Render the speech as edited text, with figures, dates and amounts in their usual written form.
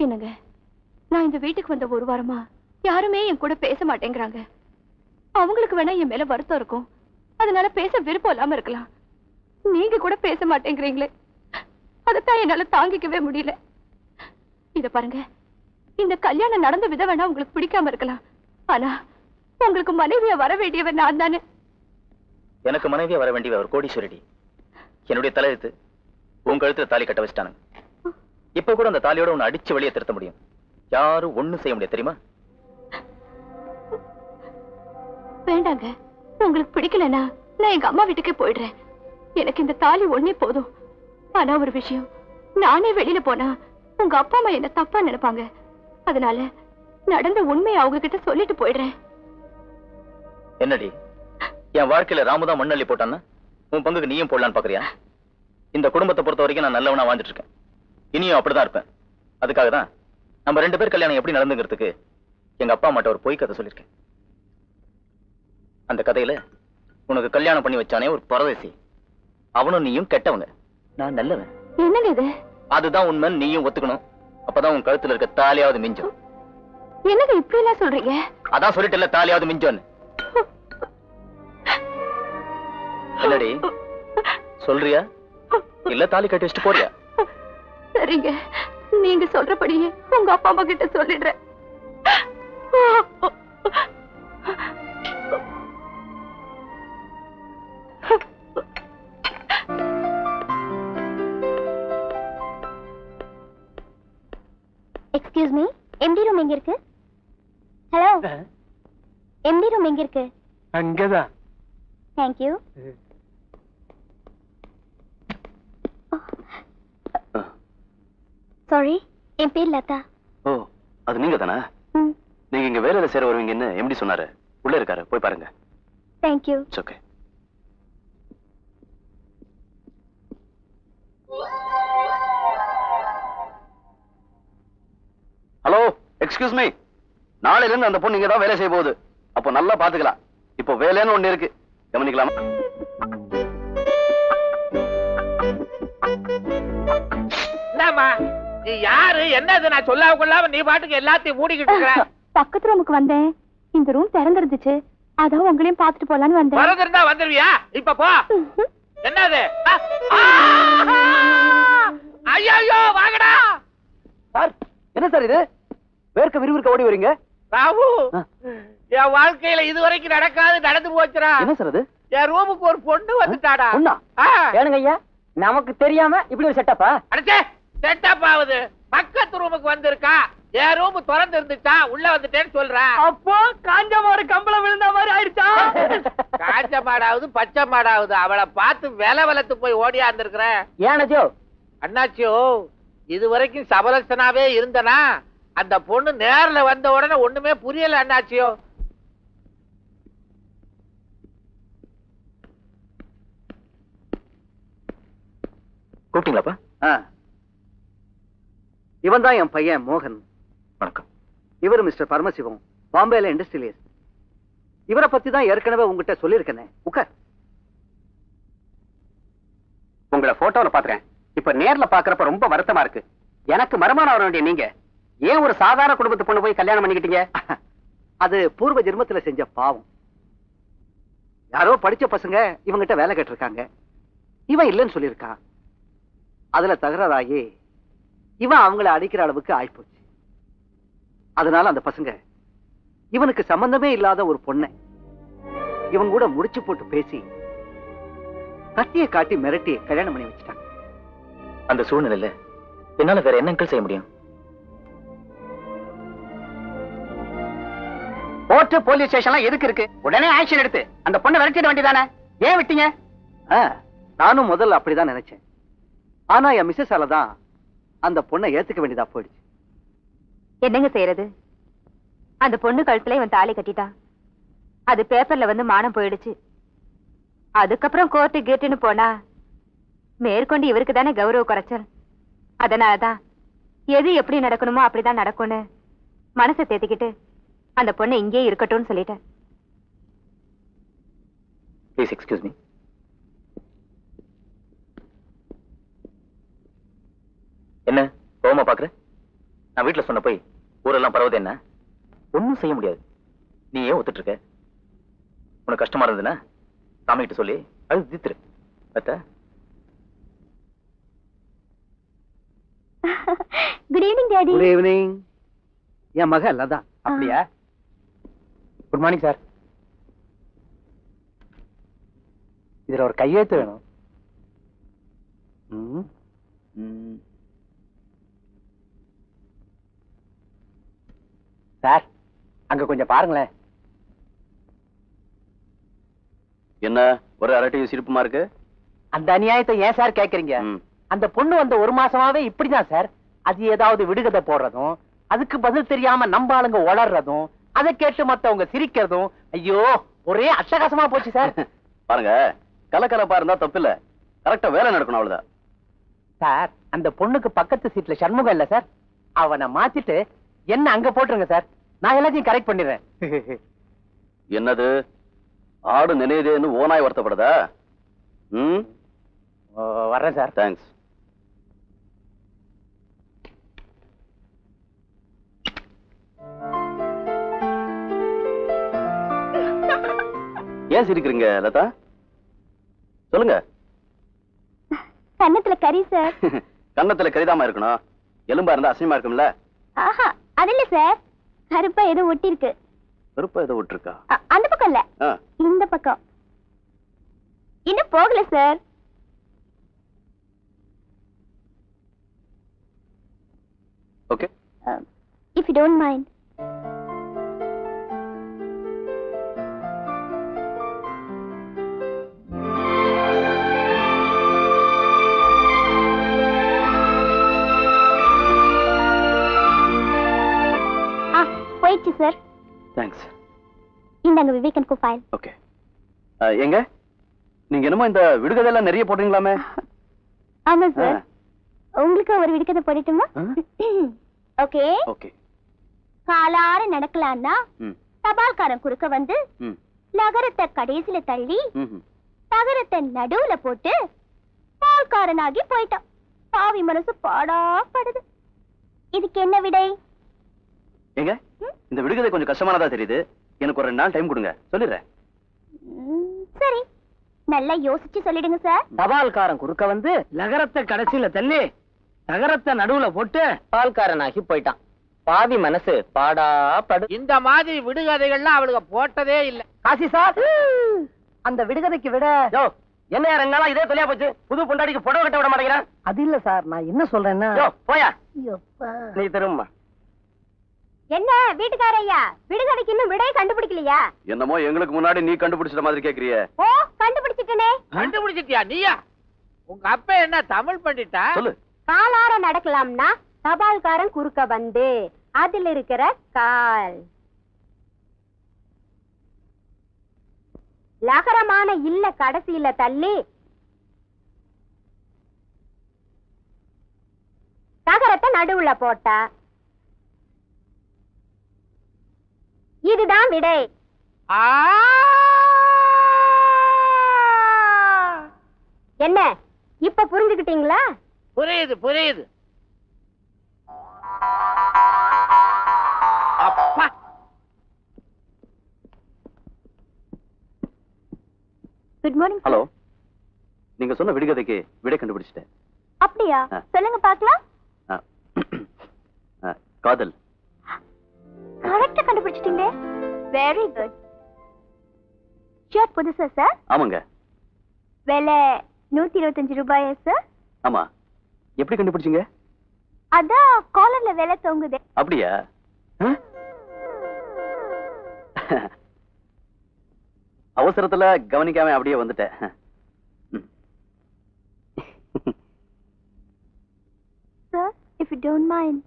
என்னங்க, நான் இந்த வீட்டுக்கு வந்த ஒரு வாரமா யாருமே என் கூட பேச மாட்டேங்கிறாங்க. அவங்களுக்கு வேணா என் மேல வருத்தம் இருக்கும், அதனால பேச விருப்பம் இல்லாம இருக்கலாம். நீங்க கூட பேச மாட்டேங்கிறீங்களே, அதைத்தான் என்னால தாங்கிக்கவே முடியல. இத பாருங்க, இந்த கல்யாணம் நடந்த விதம் வேணா உங்களுக்கு பிடிக்காம இருக்கலாம், ஆனா உங்களுக்கு மனைவியா வர வேண்டியவன் நான் தானே. எனக்கு மனைவியா வர வேண்டியவ ஒரு கோடீஸ்வரடி. என்னுடைய தலையெழுத்து உங்க கழுத்துல தாலி கட்ட வச்சிட்டானுங்க. இப்ப கூட அந்த தாலியோட உன்னை அடிச்சு வெளியே திருத்த முடியும், யாரும் ஒண்ணும் செய்ய முடியாது தெரியுமா? வேண்டாங்க, உங்களுக்கு பிடிக்கலனா நான் எங்க அம்மா வீட்டுக்கே போயிடுறேன். எனக்கு இந்த தாலி ஒண்ணே போதும். ஆனா ஒரு விஷயம், நானே வெளியில போனா உங்க அப்பா அம்மா என்ன தப்பா நினைப்பாங்க. அதனால நடந்த உண்மையை அவங்க கிட்ட சொல்லிட்டு போயிடுறேன். என்னடி, என் வாழ்க்கையில ராமுதான் மண்ணள்ளி போட்டான்னா உன் பங்குக்கு நீயும் போடலான்னு பாக்குறியா? இந்த குடும்பத்தை பொறுத்த வரைக்கும் நான் நல்லவனா வாழ்ந்துட்டு இருக்கேன், இனியும் அப்படிதான் இருப்பேன். அதுக்காக தான் நம்ம 2 பேர் கல்யாணம் எப்படி நடந்துங்கிறதுக்கு எங்க அப்பா அம்மாட்ட ஒரு பொய் கதை சொல்லியிருக்கேன். அந்த கதையில உனக்கு கல்யாணம் பண்ணி வச்சானே ஒரு பரதேசி, அவனும் நீயும் கெட்டவங்க, நான் நல்லவன். என்னங்க இது? அதுதான் உண்மை, நீயும் ஒத்துக்கணும். அப்பதான் உன் கழுத்துல இருக்க தாலியாவது மிஞ்சும். என்னங்க இப்படி எல்லாம் சொல்றீங்க? அதான் சொல்லிட்டு தாலியாவது மிஞ்சோன்னு. என்னடி சொல்றியா இல்ல தாலி கட்டி வச்சுட்டு போறியா? சரிங்க, நீங்க சொல்றபடியே உங்க அப்பா அம்மா கிட்ட சொல்லிடுறேன். எக்ஸ்கியூஸ் மீ, எம்டி ரூம் எங்க இருக்கு? ஹலோ, எம்டி ரூம் எங்க இருக்கு? அங்கதான். Thank you. சாரி, என் பேர் லதா. ஓ, அது நீங்க தானே? நீங்க இங்க வேலையில சேர வருவீங்கன்னு எம்டி சொன்னாரு. உள்ள இருக்காரு, போய் பாருங்க. Thank you. It's okay. Hello, excuse me. நாளையில இருந்து அந்த பொண்ணு இங்க தான் வேலை செய்ய போகுது. அப்போ நல்லா பாத்துக்கலாம். இப்போ வேலைன்னு ஒண்ணு இருக்கு, கவனிக்கலாமா? நீ யாரு, என்னது நான் சொல்லாம கொள்ளாம நீ பாட்டுக்கு எல்லாத்தையும் மூடிக்கிட்டு இருக்க. பக்கத்து ரூமுக்கு வந்தேன், இந்த ரூம் திறந்திருந்துச்சு, அதான் உங்களையும் பாத்துட்டு போலான்னு வந்தேன். திறந்திருந்தா வந்துருவியா? இப்ப போ. என்னது? ஐயோ, வாங்கடா. சார், என்ன சார் இது? வேர்க்க விறுவிறுக்க ஓடி வரீங்க? ராவு, என் வாழ்க்கையில இதுவரைக்கும் நடக்காது நடந்து போச்சுடா. என்ன சார் அது? என் ரூமுக்கு ஒரு பொண்ணு வந்துட்டாடா. பொண்ணா? ஏனுங்க ஐயா, நமக்கு தெரியாம இப்படி ஒரு செட்டப்பா? அடச்சே, செட்டப் ஆகுது. பக்கத்து ரூமுக்கு வந்திருக்கா, என் ரூம் திறந்து இருந்துச்சா, உள்ள வந்துட்டேன்னு சொல்றேன். அப்போ காஞ்ச மாடு கம்பளம் விழுந்த மாதிரி ஆயிடுச்சா? காஞ்ச மாடாவது பச்சை மாடாவது அவளை பார்த்து வில வளர்த்து போய் ஓடியா இருந்திருக்கிறேன். ஏனஜோ அண்ணாச்சியோ, இது வரைக்கும் சபலசனாவே இருந்தனா, அந்த பொண்ணு நேர்ல வந்த உடனே ஒண்ணுமே புரியல அண்ணாச்சியோ. கூப்பிட்டீங்களாப்பா? இவன் தான் என் பையன் மோகன். வணக்கம். இவர் மிஸ்டர் பரமசிவம், பாம்பேல இண்டஸ்ட்ரியலிஸ்ட். இவரை பத்தி தான் ஏற்கனவே உங்ககிட்ட சொல்லியிருக்கேனே. உட்கார். உங்களை போட்டோல பாக்குறேன், இப்ப நேர்ல பாக்குறப்ப ரொம்ப வருத்தமா இருக்கு. எனக்கு மருமகன் வர வேண்டிய நீங்க ஏன் ஒரு சாதாரண குடும்பத்து பொண்ணு போய் கல்யாணம் பண்ணிக்கிட்டீங்க? அது பூர்வ ஜென்மத்துல செஞ்ச பாவம். யாரோ படிச்ச பசங்க இவங்கிட்ட வேலை கேட்டிருக்காங்க, இவன் இல்லைன்னு சொல்லியிருக்கான். அதுல தகராறாகி இவன் அவங்கள அடிக்கிற அளவுக்கு ஆயிப்போச்சு. அதனால அந்த பசங்க இவனுக்கு சம்பந்தமே இல்லாத ஒரு பொண்ணை இவன் கூட முடிச்சு போட்டு பேசி கத்திய காட்டி மிரட்டி கல்யாணம் பண்ணி வச்சுட்டாங்க. அந்த சூழ்நிலையில என்னால வேற என்ன செய்ய முடியும்? கோர்ட் போலீஸ் ஸ்டேஷன்லாம் எதுக்கு இருக்கு? உடனே ஆக்ஷன் எடுத்து அந்த பொண்ணை விரட்டிட வேண்டியதானே? ஏன் விட்டீங்க? நானும் முதல்ல அப்படிதான் நினைச்சேன். ஆனா என் மிஸ்ஸஸால தான் அந்த பொண்ணை ஏத்துக்க வேண்டியதா போயிடுச்சு. என்னங்க செய்யறது? அந்த பொண்ணு கழுத்துல இவன் தாலி கட்டிட்டான், அது பேப்பர்ல வந்து மானம் போயிடுச்சு. அதுக்கப்புறம் கோர்ட்டு கேட்டுன்னு போனா மேற்கொண்டு இவருக்கு தானே கௌரவ குறைச்சல். அதனாலதான் எது எப்படி நடக்கணுமோ அப்படிதான் நடக்கும்னு மனசை தேத்திக்கிட்டு அந்த பொண்ணை இங்கே இருக்கட்டும்னு சொல்லிட்டேன். Please excuse me. என்ன கோவமா பாக்குற? நான் வீட்டுல சொன்ன போய் ஊரெல்லாம் பரவுது என்ன ஒண்ணும் செய்ய முடியாது. நீ ஏன் ஒத்துட்டு இருக்க? உனக்கு கஷ்டமா இருந்ததுன்னா சாமி கிட்ட சொல்லி அது தீத்துரு. அத்த good evening daddy. Good evening. என் மக லதா. அப்படியா? Good morning sir. இதுல ஒரு கையெழுத்து வேணும். சார் அங்க கொஞ்சம் பாருங்களேன். என்ன ஒரு அரட்டையும் சிரிப்புமா இருக்கு? அந்த அநியாயத்தை ஏன் சார் கேக்குறீங்க? அந்த பொண்ணு வந்த ஒரு மாசமாவே இப்படிதான் சார். அது ஏதாவது விடுகதை போடுறதும், அதுக்கு பதில் தெரியாம நம்ம ஆளுங்க வளர்றதும், அதை கேட்டு மத்தவங்க சிரிக்கிறதும், ஐயோ ஒரே அட்டகாசமா போச்சு சார். பாருங்க, கலக்கலப்பா இருந்தா தப்பு இல்ல, கரெக்டா வேலை நடக்கணும் அவ்வளவுதான். சார் அந்த பொண்ணுக்கு பக்கத்து சீட்ல சண்முகம் இல்ல சார், அவனை மாத்திட்டு என்ன அங்க போட்டுருங்க சார், நான் எல்லாத்தையும் கரெக்ட் பண்ணிடுறேன். என்னது ஆடு நினைதேன்னு ஓனாய் வருத்தப்படுதா? வர்றேன் சார். தேங்க்ஸ். ஏன் சிரிக்கிறீங்க லதா? சொல்லுங்க. கன்னத்துல கறி சார். கன்னத்துல கரிதாமா இருக்கணும், எலும்பா இருந்தா அசிங்கமா இருக்கும்ல. ஆஹா அது இல்ல சார், கருப்பா ஏதோ ஒட்டி இருக்கு. கருப்பா ஏதோ விட்டுருக்கா? அந்த பக்கம் இல்ல, இந்த பக்கம். இன்னும் போகல sir. Okay. If you don't mind. போயிடுச்சு சார். தேங்க்ஸ். இந்தாங்க விவேகன் ஃபைல். ஓகே. எங்க நீங்க என்னமோ இந்த விடுகதை எல்லாம் நிறைய போடுறீங்களாமே? ஆமா சார். உங்களுக்கு ஒரு விடுகதை போடட்டுமா? ஓகே. ஓகே. காலார நடக்கலான்னா தபால்காரன் குறுக்க வந்து நகரத்தை கடைசில தள்ளி தகரத்தை நடுவுல போட்டு பால்காரனாகி போயிட்டான். பாவி மனசு பாடா படுது. இதுக்கு என்ன விடை? எங்க இந்த விடுகதை கொஞ்சம் கஷ்டமானதா தெரியுது, எனக்கு ஒரு 2 நாள் டைம் கொடுங்க, சொல்லிடுறேன். சரி, நல்லா யோசிச்சு சொல்லிடுங்க சார். தபால்காரன் குறுக்க வந்து நகரத்தை கடைசியில தள்ளி நகரத்தை நடுவுல போட்டு பால்காரனாகி போயிட்டான். பாவி மனசு பாடா படு. இந்த மாதிரி விடுகதைகள்லாம் அவளுக்கு போட்டதே இல்ல. காசி சார், அந்த விடுகதைக்கு விட என்ன 2 நாளா இதே தொலையா போச்சு. புது பொண்டாடிக்கு புடவை கட்ட விட மாட்டேங்கிறான். அது இல்ல சார், நான் என்ன சொல்றேன்னா போயா நீ திரும்ப. என்ன வீட்டுக்காரையா, விடுகதைக்கு இன்னும் விடை கண்டுபிடிக்கலையா? என்னமோ எங்களுக்கு முன்னாடி நீ கண்டுபிடிச்சிட்ட மாதிரி கேக்குறியே. ஓ கண்டுபிடிச்சிட்டனே. கண்டுபிடிச்சிட்டியா நீயா? உங்க அப்பா என்ன தமிழ் பண்ணிட்டா? சொல்லு. காலார நடக்கலாம்னா தபால்காரன் குறுக்க வந்து அதுல இருக்கிற கால் லகரமான இல்ல கடைசியில தள்ளி தகரத்தை நடுவுல போட்டா. இதுதான் விடை. என்ன இப்ப புரிஞ்சுக்கிட்டீங்களா? புரியுது புரியுது. அப்பா குட் மார்னிங். ஹலோ, நீங்க சொன்ன விடுகதைக்கு விடை கண்டுபிடிச்சிட்டேன். அப்படியா? சொல்லுங்க பாக்கலாம். காதல். கரெக்டா கண்டுபிடிச்சிட்டீங்க. Very good. ஷர்ட் புதுசா சார்? ஆமாங்க. விலை 125 ரூபாயா சார்? ஆமா. எப்படி கண்டுபிடிச்சீங்க? அதான் காலர்ல விலை தொங்குது. அப்படியா? அவசரத்துல கவனிக்காம அப்படியே வந்துட்டேன். Sir, if you don't mind.